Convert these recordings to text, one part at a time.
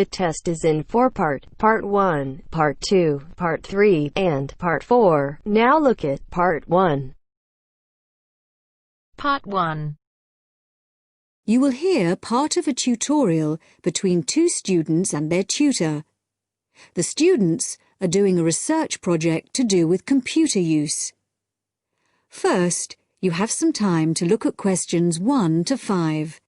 The test is in 4 parts: Part 1, Part 2, Part 3, and Part 4. Now look at Part 1. Part 1. You will hear part of a tutorial between 2 students and their tutor. The students are doing a research project to do with computer use. First, you have some time to look at questions 1 to 5.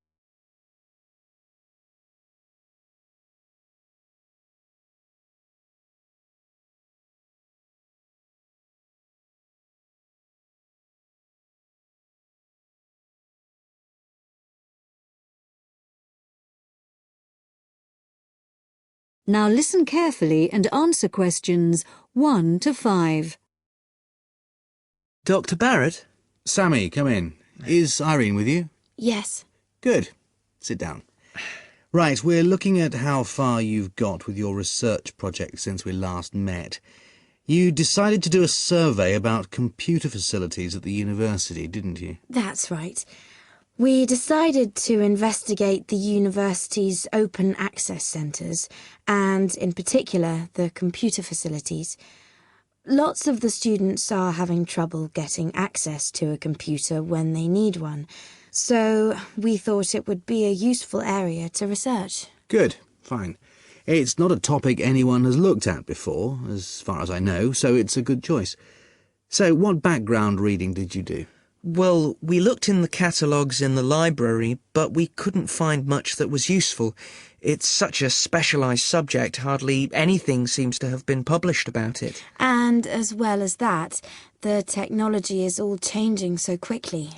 Now listen carefully and answer questions 1 to 5. Dr. Barrett? Sammy, come in. Is Irene with you? Yes. Good. Sit down. Right, we're looking at how far you've got with your research project since we last met. You decided to do a survey about computer facilities at the university, didn't you? That's right. We decided to investigate the university's open access centres and, in particular, the computer facilities. Lots of the students are having trouble getting access to a computer when they need one, so we thought it would be a useful area to research. Good, fine. It's not a topic anyone has looked at before, as far as I know, so it's a good choice. So, what background reading did you do? Well, we looked in the catalogues in the library, but we couldn't find much that was useful. It's such a specialised subject, hardly anything seems to have been published about it. And as well as that, the technology is all changing so quickly.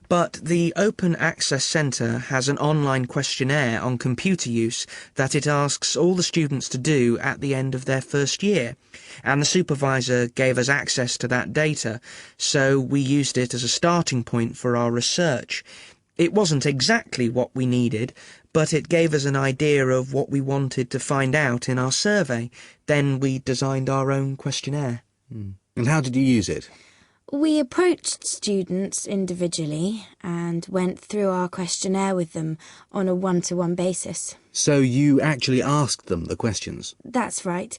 But the Open Access Centre has an online questionnaire on computer use that it asks all the students to do at the end of their first year. And the supervisor gave us access to that data, so we used it as a starting point for our research. It wasn't exactly what we needed, but it gave us an idea of what we wanted to find out in our survey. Then we designed our own questionnaire. And how did you use it? We approached students individually and went through our questionnaire with them on a one-to-one basis. So you actually asked them the questions? That's right.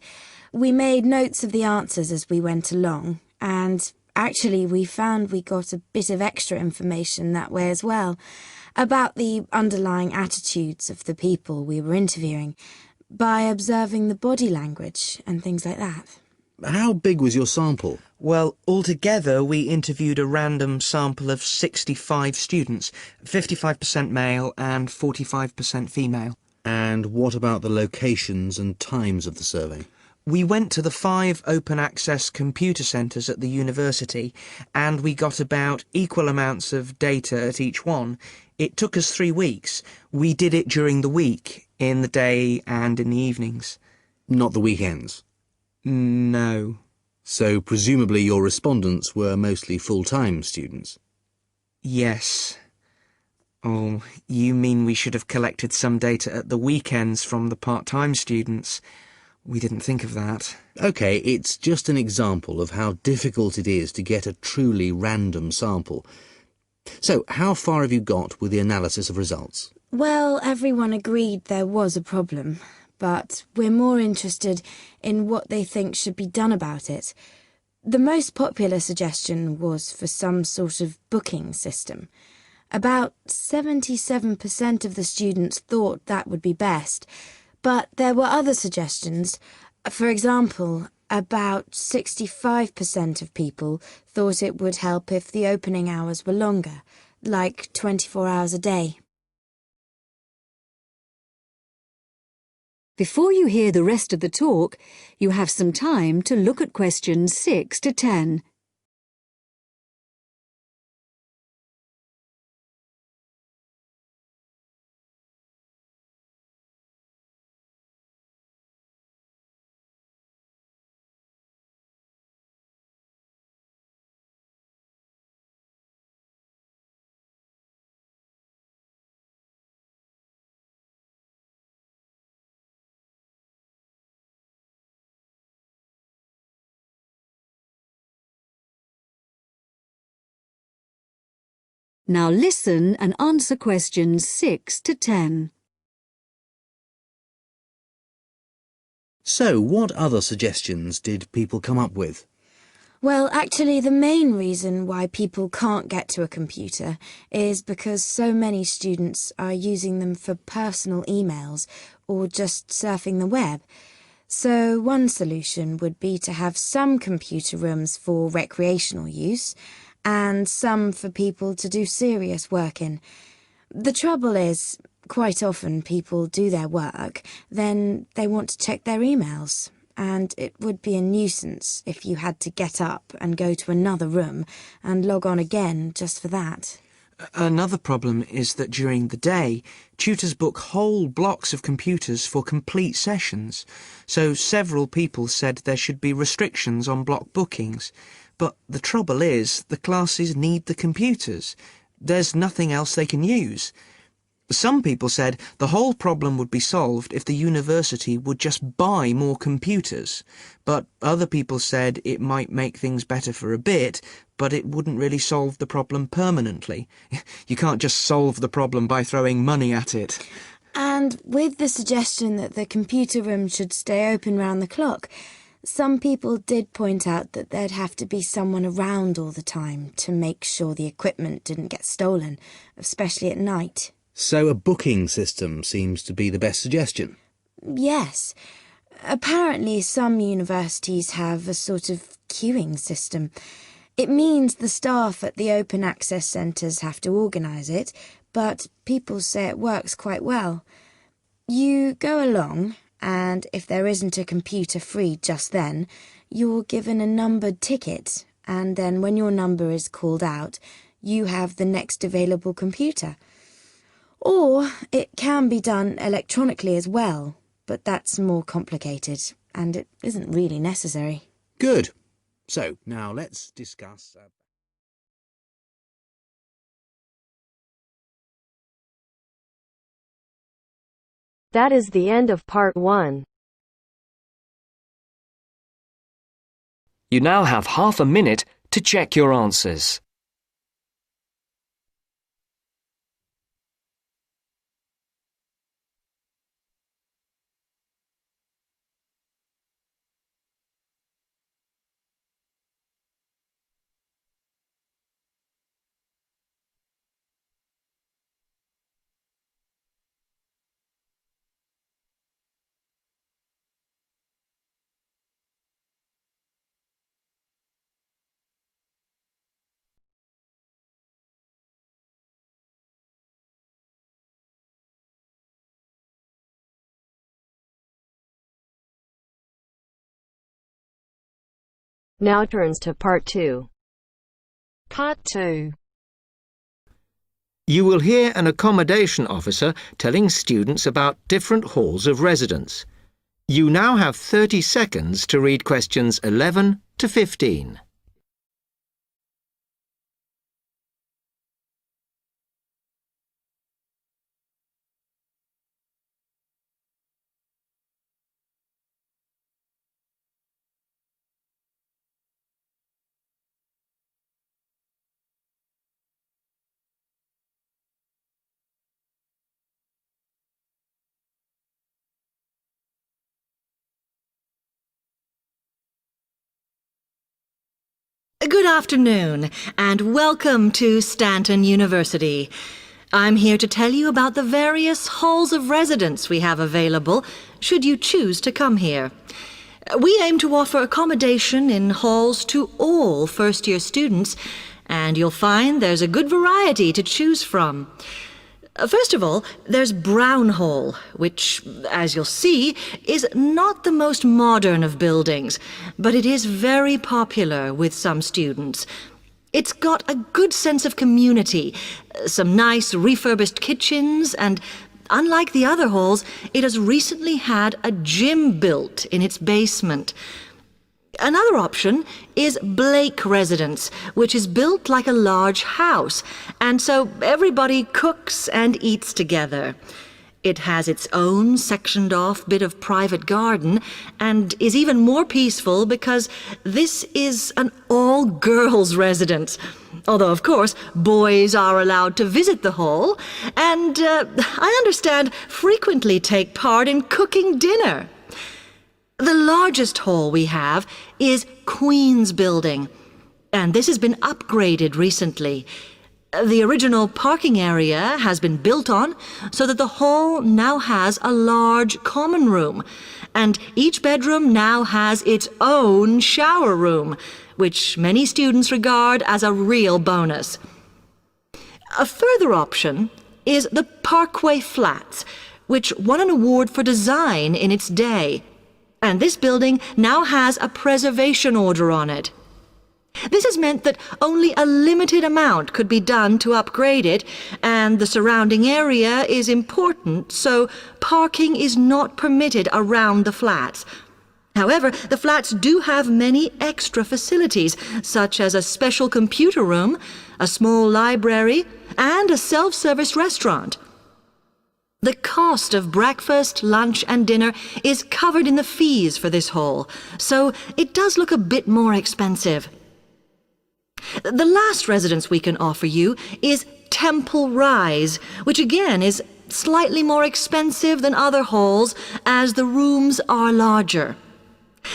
We made notes of the answers as we went along, and actually we found we got a bit of extra information that way as well, about the underlying attitudes of the people we were interviewing, by observing the body language and things like that. How big was your sample? Well, altogether we interviewed a random sample of 65 students, 55% male and 45% female. And what about the locations and times of the survey? We went to the 5 open access computer centres at the university and we got about equal amounts of data at each one. It took us 3 weeks. We did it during the week, in the day and in the evenings. Not the weekends? No. So presumably your respondents were mostly full-time students? Yes. Oh, you mean we should have collected some data at the weekends from the part-time students? We didn't think of that. OK, it's just an example of how difficult it is to get a truly random sample. So, how far have you got with the analysis of results? Well, everyone agreed there was a problem, but we're more interested in what they think should be done about it. The most popular suggestion was for some sort of booking system. About 77% of the students thought that would be best, but there were other suggestions. For example, about 65% of people thought it would help if the opening hours were longer, like 24 hours a day. Before you hear the rest of the talk, you have some time to look at questions 6 to 10. Now listen and answer questions 6 to 10. So, what other suggestions did people come up with? Well, actually, the main reason why people can't get to a computer is because so many students are using them for personal emails or just surfing the web. So one solution would be to have some computer rooms for recreational use and some for people to do serious work in. The trouble is, quite often people do their work, then they want to check their emails. And it would be a nuisance if you had to get up and go to another room and log on again just for that. Another problem is that during the day, tutors book whole blocks of computers for complete sessions, so several people said there should be restrictions on block bookings. But the trouble is, the classes need the computers. There's nothing else they can use. Some people said the whole problem would be solved if the university would just buy more computers, but other people said it might make things better for a bit, but it wouldn't really solve the problem permanently. You can't just solve the problem by throwing money at it. And with the suggestion that the computer room should stay open round the clock, some people did point out that there'd have to be someone around all the time to make sure the equipment didn't get stolen, especially at night. So a booking system seems to be the best suggestion. Yes. Apparently some universities have a sort of queuing system. It means the staff at the open access centres have to organise it, but people say it works quite well. You go along, and if there isn't a computer free just then, you're given a numbered ticket, and then when your number is called out, you have the next available computer. Or it can be done electronically as well, but that's more complicated, and it isn't really necessary. Good. So, now let's discuss... That is the end of part 1. You now have half a minute to check your answers. Now turns to part 2. Part 2. You will hear an accommodation officer telling students about different halls of residence. You now have 30 seconds to read questions 11 to 15. Good afternoon, and welcome to Stanton University. I'm here to tell you about the various halls of residence we have available, should you choose to come here. We aim to offer accommodation in halls to all first-year students, and you'll find there's a good variety to choose from. First of all, there's Brown Hall, which, as you'll see, is not the most modern of buildings, but it is very popular with some students. It's got a good sense of community, some nice refurbished kitchens, and unlike the other halls, it has recently had a gym built in its basement. Another option is Blake Residence, which is built like a large house, and so everybody cooks and eats together. It has its own sectioned-off bit of private garden and is even more peaceful because this is an all-girls residence. Although, of course, boys are allowed to visit the hall and, I understand, frequently take part in cooking dinner. The largest hall we have is Queen's Building, and this has been upgraded recently. The original parking area has been built on so that the hall now has a large common room, and each bedroom now has its own shower room, which many students regard as a real bonus. A further option is the Parkway Flats, which won an award for design in its day, and this building now has a preservation order on it. This has meant that only a limited amount could be done to upgrade it, and the surrounding area is important, so parking is not permitted around the flats. However, the flats do have many extra facilities, such as a special computer room, a small library, and a self-service restaurant. The cost of breakfast, lunch, and dinner is covered in the fees for this hall, so it does look a bit more expensive. The last residence we can offer you is Temple Rise, which again is slightly more expensive than other halls as the rooms are larger.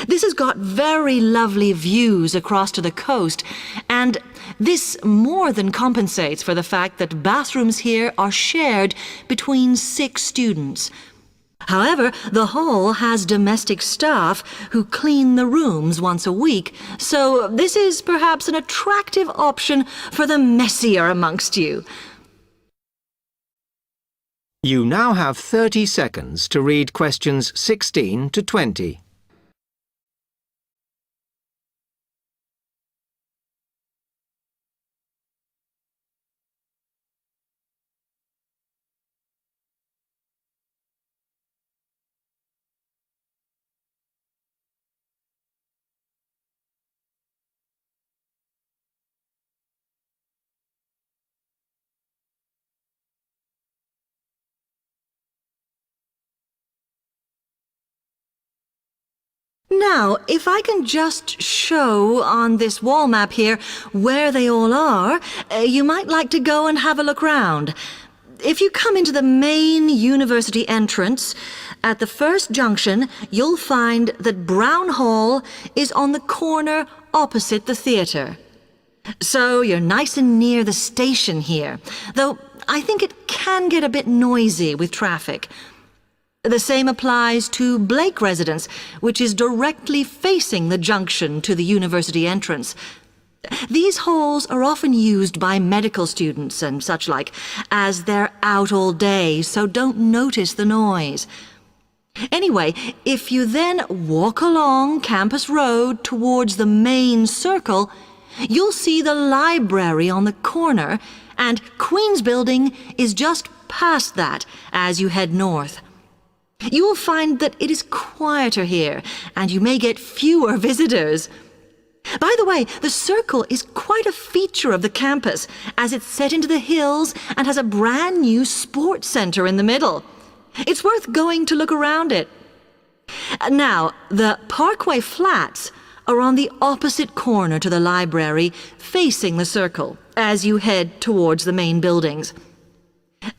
This has got very lovely views across to the coast, and this more than compensates for the fact that bathrooms here are shared between 6 students. However, the hall has domestic staff who clean the rooms once a week, so this is perhaps an attractive option for the messier amongst you. You now have 30 seconds to read questions 16 to 20. Now, if I can just show on this wall map here where they all are, you might like to go and have a look round. If you come into the main university entrance, at the first junction, you'll find that Brown Hall is on the corner opposite the theatre. So you're nice and near the station here, though I think it can get a bit noisy with traffic. The same applies to Blake Residence, which is directly facing the junction to the university entrance. These halls are often used by medical students and such like, as they're out all day, so don't notice the noise. Anyway, if you then walk along Campus Road towards the main circle, you'll see the library on the corner, and Queen's Building is just past that as you head north. You will find that it is quieter here, and you may get fewer visitors. By the way, the circle is quite a feature of the campus, as it's set into the hills and has a brand new sports center in the middle. It's worth going to look around it. Now, the Parkway Flats are on the opposite corner to the library, facing the circle, as you head towards the main buildings.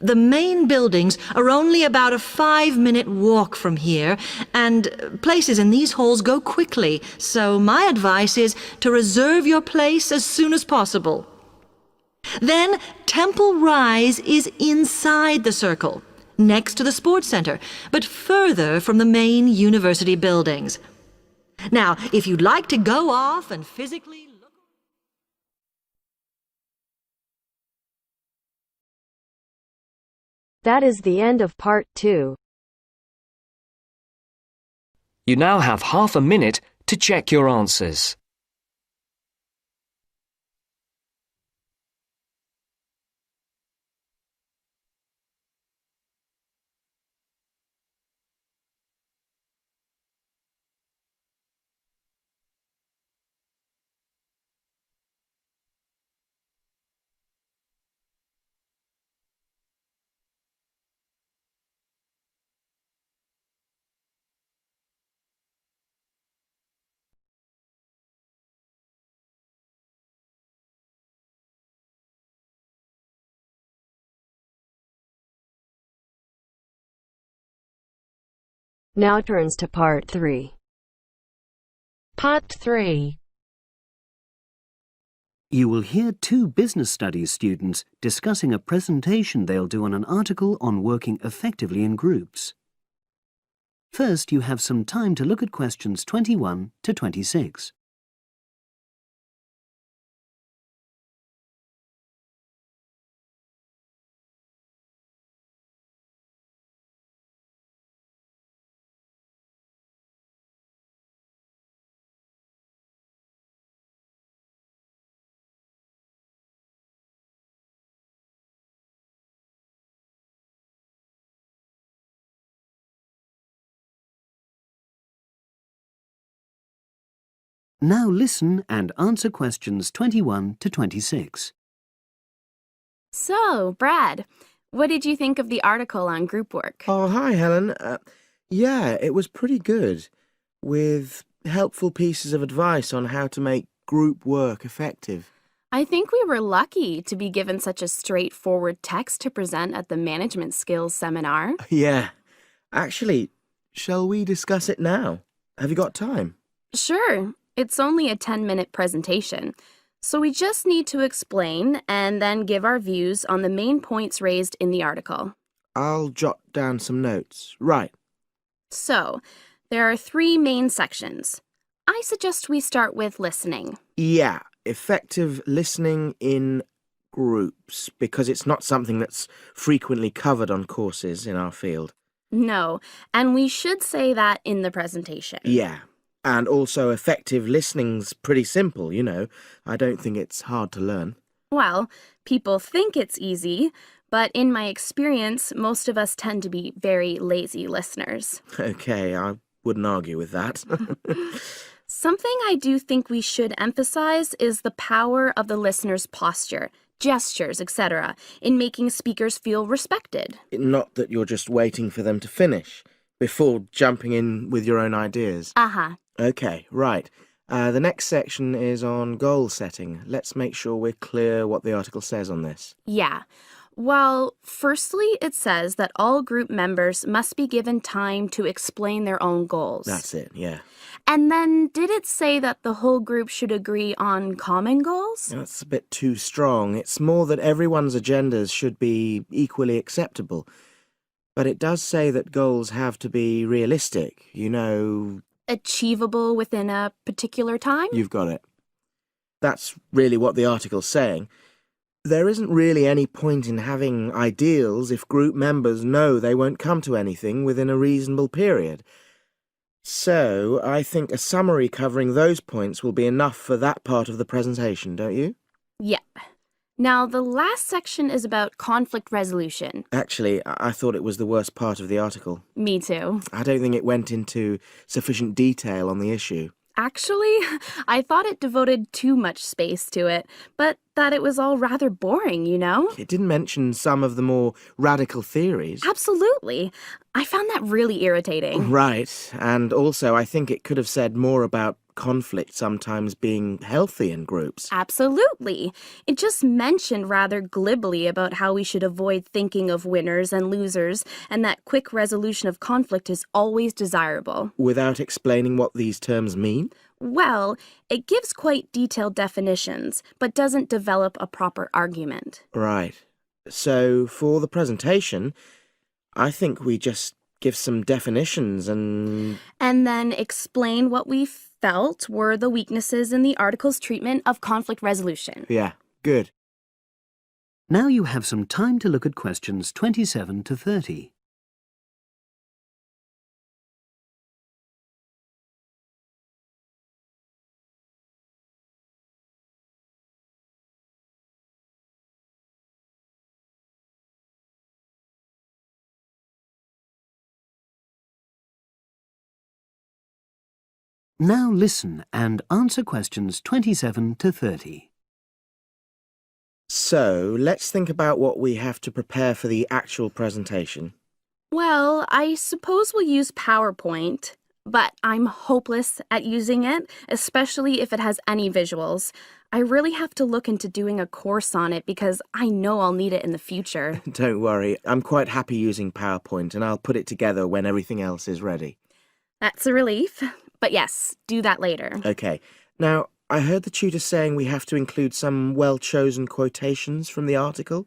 The main buildings are only about a 5-minute walk from here, and places in these halls go quickly, so my advice is to reserve your place as soon as possible. Then Temple Rise is inside the circle, next to the sports center, but further from the main university buildings. Now, if you'd like to go off and physically look... That is the end of part 2. You now have half a minute to check your answers. Now turns to part 3. Part 3. You will hear two business studies students discussing a presentation they'll do on an article on working effectively in groups. First, you have some time to look at questions 21 to 26. Now listen and answer questions 21 to 26. So, Brad, what did you think of the article on group work? Oh, hi, Helen. Yeah, it was pretty good, with helpful pieces of advice on how to make group work effective. I think we were lucky to be given such a straightforward text to present at the management skills seminar. Yeah. Actually, shall we discuss it now? Have you got time? Sure. It's only a 10-minute presentation, so we just need to explain and then give our views on the main points raised in the article. I'll jot down some notes. Right. So, there are 3 main sections. I suggest we start with listening. Yeah, effective listening in groups, because it's not something that's frequently covered on courses in our field. No, and we should say that in the presentation. Yeah. And also effective listening's pretty simple, you know. I don't think it's hard to learn. Well, people think it's easy, but in my experience, most of us tend to be very lazy listeners. Okay, I wouldn't argue with that. Something I do think we should emphasize is the power of the listener's posture, gestures, etc., in making speakers feel respected. Not that you're just waiting for them to finish before jumping in with your own ideas. Uh-huh. Okay, right. The next section is on goal setting. Let's make sure we're clear what the article says on this. Yeah. Well, firstly, it says that all group members must be given time to explain their own goals. That's it, yeah. And then, did it say that the whole group should agree on common goals? That's a bit too strong. It's more that everyone's agendas should be equally acceptable. But it does say that goals have to be realistic, you know... Achievable within a particular time? You've got it. That's really what the article's saying. There isn't really any point in having ideals if group members know they won't come to anything within a reasonable period. So, I think a summary covering those points will be enough for that part of the presentation, don't you? Yeah. Now, the last section is about conflict resolution. Actually, I thought it was the worst part of the article. Me too. I don't think it went into sufficient detail on the issue. Actually, I thought it devoted too much space to it, but that it was all rather boring, you know? It didn't mention some of the more radical theories. Absolutely. I found that really irritating. Right, and also I think it could have said more about conflict sometimes being healthy in groups. Absolutely. It just mentioned rather glibly about how we should avoid thinking of winners and losers, and that quick resolution of conflict is always desirable. Without explaining what these terms mean? Well, it gives quite detailed definitions, but doesn't develop a proper argument. Right. So, for the presentation, I think we just give some definitions and then explain what we felt were the weaknesses in the article's treatment of conflict resolution. Yeah, good. Now you have some time to look at questions 27 to 30. Now listen and answer questions 27 to 30. So, let's think about what we have to prepare for the actual presentation. Well, I suppose we'll use PowerPoint, but I'm hopeless at using it, especially if it has any visuals. I really have to look into doing a course on it because I know I'll need it in the future. Don't worry, I'm quite happy using PowerPoint and I'll put it together when everything else is ready. That's a relief. But yes, do that later. OK. Now, I heard the tutor saying we have to include some well-chosen quotations from the article.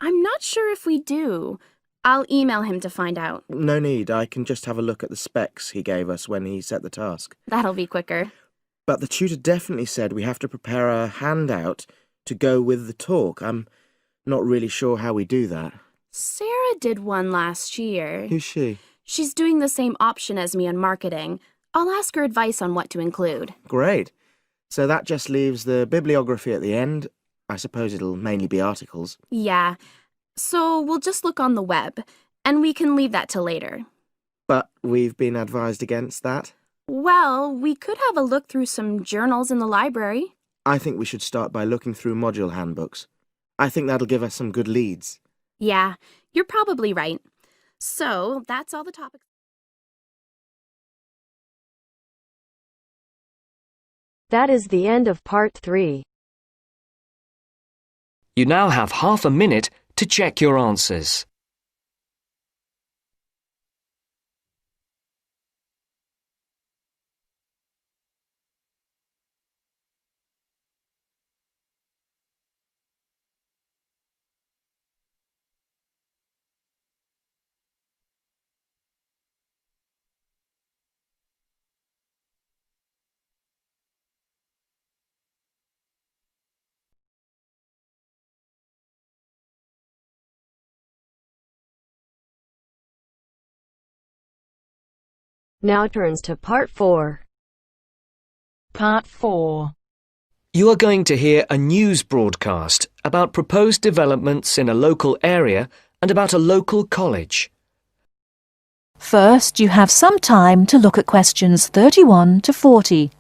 I'm not sure if we do. I'll email him to find out. No need. I can just have a look at the specs he gave us when he set the task. That'll be quicker. But the tutor definitely said we have to prepare a handout to go with the talk. I'm not really sure how we do that. Sarah did one last year. Who's she? She's doing the same option as me on marketing. I'll ask her advice on what to include. Great. So that just leaves the bibliography at the end. I suppose it'll mainly be articles. Yeah. So we'll just look on the web, and we can leave that till later. But we've been advised against that. Well, we could have a look through some journals in the library. I think we should start by looking through module handbooks. I think that'll give us some good leads. Yeah, you're probably right. So, that's all the topics. That is the end of part 3. You now have half a minute to check your answers. Now turns to part 4. Part 4. You are going to hear a news broadcast about proposed developments in a local area and about a local college. First, you have some time to look at questions 31 to 40.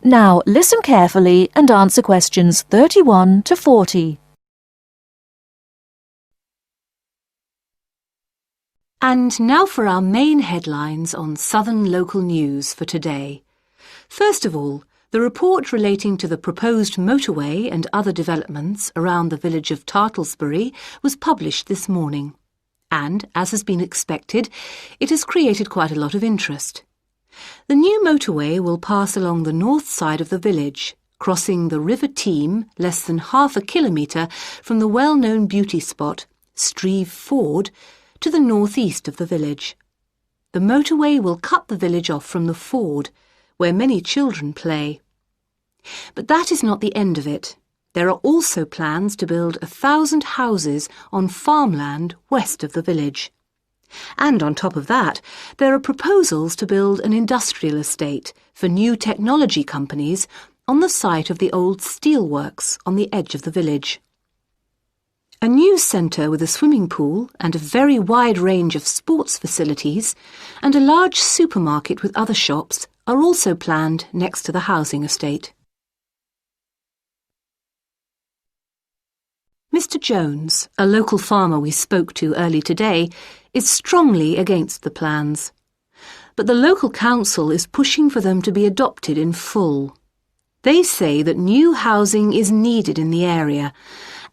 Now listen carefully and answer questions 31 to 40. And now for our main headlines on Southern local news for today. First of all, the report relating to the proposed motorway and other developments around the village of Tartlesbury was published this morning. And, as has been expected, it has created quite a lot of interest. The new motorway will pass along the north side of the village, crossing the River Team less than half a kilometre from the well-known beauty spot, Streve Ford, to the northeast of the village. The motorway will cut the village off from the ford, where many children play. But that is not the end of it. There are also plans to build 1,000 houses on farmland west of the village. And on top of that, there are proposals to build an industrial estate for new technology companies on the site of the old steelworks on the edge of the village. A news centre with a swimming pool and a very wide range of sports facilities and a large supermarket with other shops are also planned next to the housing estate. Mr. Jones, a local farmer we spoke to early today, is strongly against the plans. But the local council is pushing for them to be adopted in full. They say that new housing is needed in the area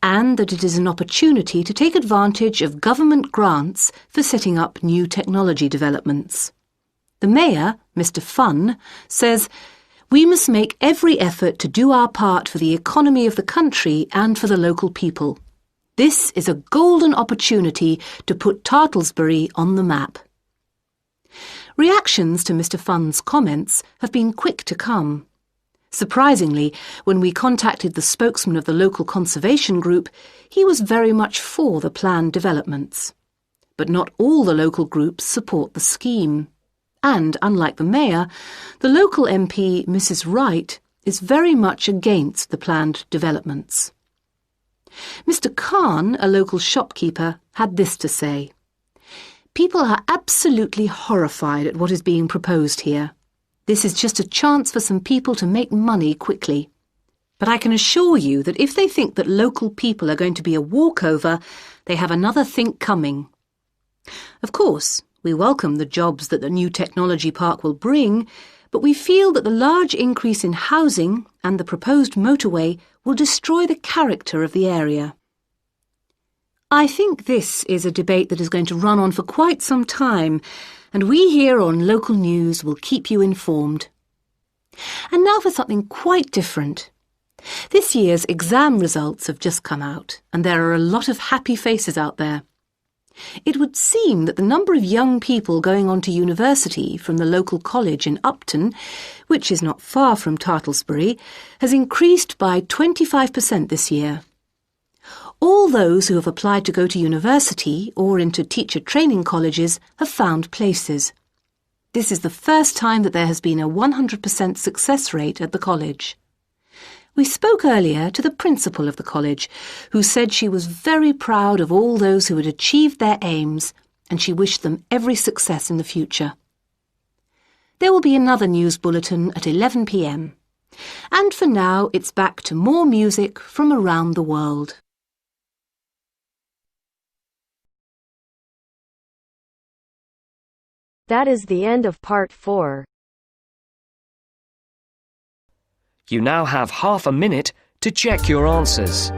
and that it is an opportunity to take advantage of government grants for setting up new technology developments. The mayor, Mr. Funn, says, "We must make every effort to do our part for the economy of the country and for the local people. This is a golden opportunity to put Tartlesbury on the map." Reactions to Mr. Funn's comments have been quick to come. Surprisingly, when we contacted the spokesman of the local conservation group, he was very much for the planned developments. But not all the local groups support the scheme. And, unlike the mayor, the local MP, Mrs. Wright, is very much against the planned developments. Mr. Khan, a local shopkeeper, had this to say. People are absolutely horrified at what is being proposed here. This is just a chance for some people to make money quickly. But I can assure you that if they think that local people are going to be a walkover, they have another think coming. Of course, we welcome the jobs that the new technology park will bring, but we feel that the large increase in housing and the proposed motorway will destroy the character of the area. I think this is a debate that is going to run on for quite some time, and we here on Local News will keep you informed. And now for something quite different. This year's exam results have just come out, and there are a lot of happy faces out there. It would seem that the number of young people going on to university from the local college in Upton, which is not far from Tartlesbury, has increased by 25% this year. All those who have applied to go to university or into teacher training colleges have found places. This is the first time that there has been a 100% success rate at the college. We spoke earlier to the principal of the college, who said she was very proud of all those who had achieved their aims, and she wished them every success in the future. There will be another news bulletin at 11 p.m. And for now, it's back to more music from around the world. That is the end of part 4. You now have half a minute to check your answers.